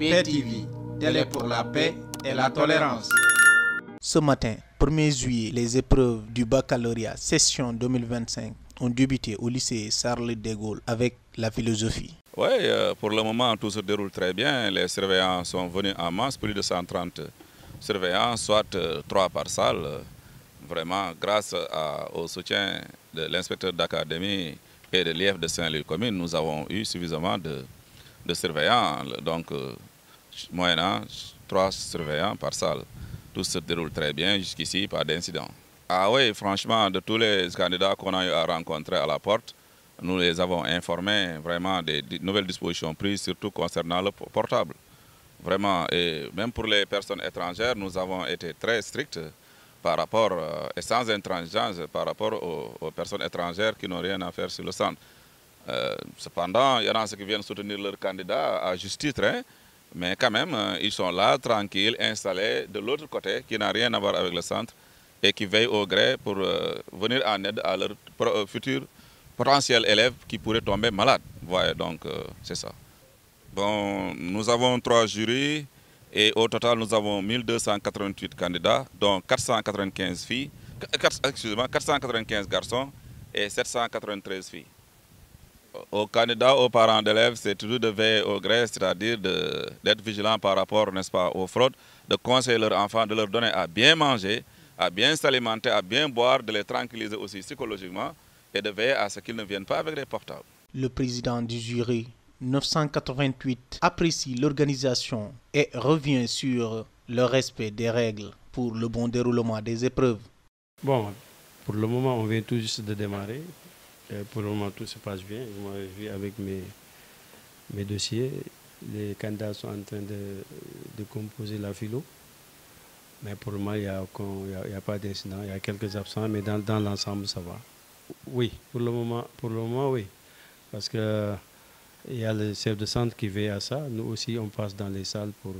PTV, télé pour la paix et la tolérance. Ce matin, 1er juillet, les épreuves du baccalauréat session 2025 ont débuté au lycée Charles de Gaulle avec la philosophie. Oui, pour le moment, tout se déroule très bien. Les surveillants sont venus en masse, plus de 130 surveillants, soit 3 par salle. Vraiment, grâce au soutien de l'inspecteur d'académie et de l'IF de Saint-Louis commune, nous avons eu suffisamment de surveillants. Donc, moyennant 3 surveillants par salle. Tout se déroule très bien jusqu'ici, pas d'incident. Ah oui, franchement, de tous les candidats qu'on a eu à rencontrer à la porte, nous les avons informés vraiment des nouvelles dispositions prises, surtout concernant le portable. Vraiment, et même pour les personnes étrangères, nous avons été très stricts par rapport, et sans intransigeance, par rapport aux personnes étrangères qui n'ont rien à faire sur le centre. Cependant, il y en a ceux qui viennent soutenir leurs candidats à juste titre, hein, mais quand même, ils sont là, tranquilles, installés de l'autre côté, qui n'a rien à voir avec le centre, et qui veillent au gré pour venir en aide à leurs futurs potentiels élèves qui pourraient tomber malades. Voyez, donc c'est ça. Bon, nous avons 3 jurys, et au total, nous avons 1288 candidats, dont 495 filles, 495 garçons et 793 filles. Aux candidats, aux parents d'élèves, c'est toujours de veiller au gré, c'est-à-dire d'être vigilant par rapport, n'est-ce pas, aux fraudes, de conseiller leurs enfants, de leur donner à bien manger, à bien s'alimenter, à bien boire, de les tranquilliser aussi psychologiquement et de veiller à ce qu'ils ne viennent pas avec des portables. Le président du jury 988 apprécie l'organisation et revient sur le respect des règles pour le bon déroulement des épreuves. Bon, pour le moment, on vient tout juste de démarrer. Pour le moment, tout se passe bien. Moi, je vis avec mes dossiers. Les candidats sont en train de composer la philo. Mais pour le moment, il n'y a pas d'incident. Il y a quelques absents, mais dans l'ensemble, ça va. Oui, pour le moment, oui. Parce que il y a le chef de centre qui veille à ça. Nous aussi, on passe dans les salles pour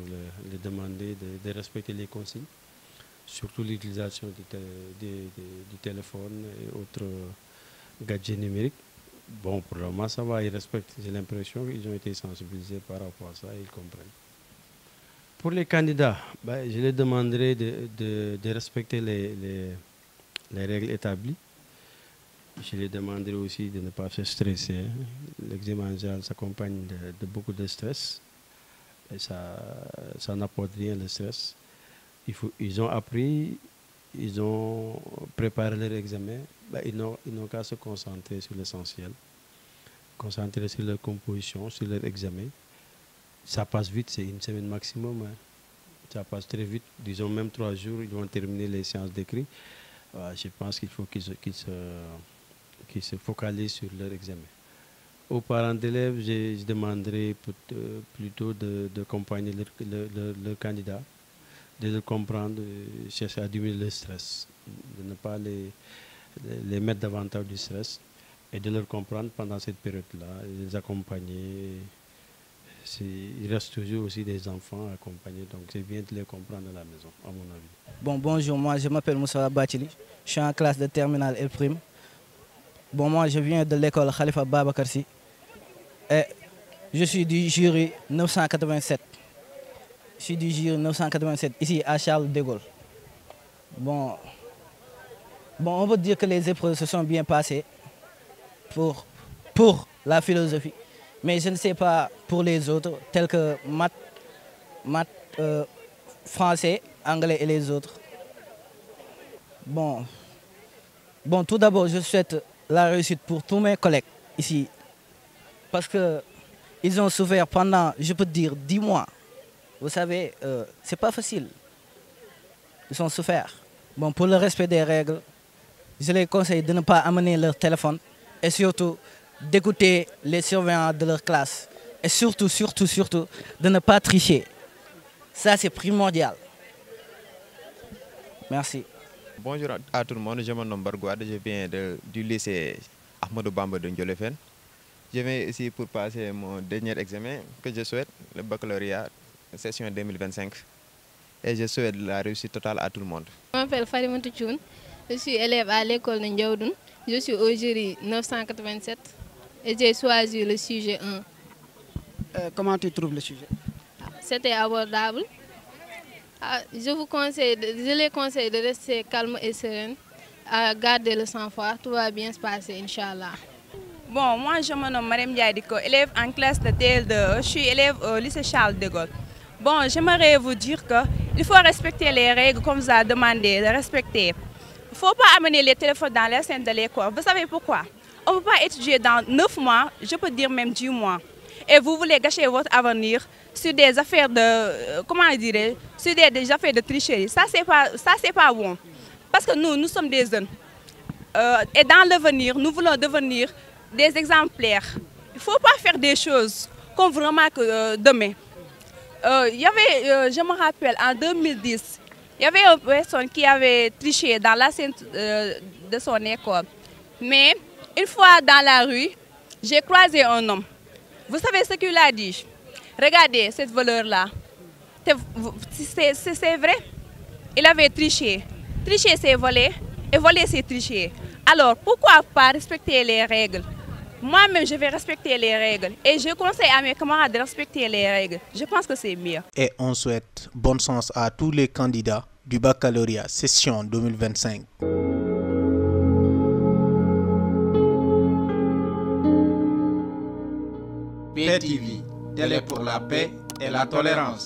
les demander de respecter les consignes. Surtout l'utilisation du téléphone et autres gadgets numériques. Bon, pour le moment, ça va, ils respectent. J'ai l'impression qu'ils ont été sensibilisés par rapport à ça et ils comprennent. Pour les candidats, je les demanderai de respecter les règles établies. Je les demanderai aussi de ne pas se stresser. L'examen en général s'accompagne de beaucoup de stress. Et ça n'apporte rien, le stress. Ils ont appris, ils ont préparé leur examen. Ils n'ont qu'à se concentrer sur l'essentiel. Concentrer sur leur composition, sur leur examen. Ça passe vite, c'est une semaine maximum. Hein. Ça passe très vite. Disons même 3 jours, ils vont terminer les séances d'écrit. Je pense qu'il faut qu'ils se focalisent sur leur examen. Aux parents d'élèves, je demanderai plutôt d'accompagner leur candidat, de le comprendre, de chercher à diminuer le stress, de ne pas les mettre davantage du stress et de leur comprendre pendant cette période-là, de les accompagner. Il reste toujours aussi des enfants à accompagner, donc c'est bien de les comprendre à la maison, à mon avis. Bon, bonjour, moi je m'appelle Moussa Batili, je suis en classe de terminale L'. Bon, moi je viens de l'école Khalifa Babakarsi et je suis du jury 987. Je suis du jury 987 ici à Charles de Gaulle. Bon, on peut dire que les épreuves se sont bien passées pour la philosophie. Mais je ne sais pas pour les autres, tels que maths, français, anglais et les autres. Bon, tout d'abord, je souhaite la réussite pour tous mes collègues ici. Parce qu'ils ont souffert pendant, je peux dire, 10 mois. Vous savez, c'est pas facile. Ils ont souffert. Bon, pour le respect des règles, je les conseille de ne pas amener leur téléphone et surtout d'écouter les surveillants de leur classe. Et surtout, de ne pas tricher. Ça, c'est primordial. Merci. Bonjour à tout le monde, je me nomme Bargouad, je viens du lycée Ahmadou Bamba de Ndiolofène. Je viens ici pour passer mon dernier examen que je souhaite, le baccalauréat session 2025. Et je souhaite la réussite totale à tout le monde. Je m'appelle Farimata Thioune, je suis élève à l'école de Ndiaoudoun. Je suis au jury 987 et j'ai choisi le sujet 1. Comment tu trouves le sujet? c'était abordable. Je les conseille de rester calme et sereine, à garder le sang-froid. Tout va bien se passer, Inch'Allah. Bon, moi je me nomme Mariam Diadiko, élève en classe de TL2. Je suis élève au lycée Charles de Gaulle. Bon, j'aimerais vous dire qu'il faut respecter les règles comme vous a demandé de respecter. Il ne faut pas amener les téléphones dans les scènes de l'école. Vous savez pourquoi? On ne peut pas étudier dans 9 mois, je peux dire même 10 mois. Et vous voulez gâcher votre avenir sur des affaires de, sur des affaires de tricherie. Ça, c'est pas bon. Parce que nous sommes des jeunes. Et dans l'avenir, nous voulons devenir des exemplaires. Il ne faut pas faire des choses comme vraiment demain. Je me rappelle, en 2010, il y avait une personne qui avait triché dans la scène de son école. Mais une fois dans la rue, j'ai croisé un homme. Vous savez ce qu'il a dit? Regardez cette valeur-là. C'est vrai? Il avait triché. Tricher, c'est voler. Et voler, c'est tricher. Alors, pourquoi pas respecter les règles? Moi-même, je vais respecter les règles. Et je conseille à mes camarades de respecter les règles. Je pense que c'est mieux. Et on souhaite bon sens à tous les candidats du baccalauréat session 2025. PTV, télé pour la paix et la tolérance.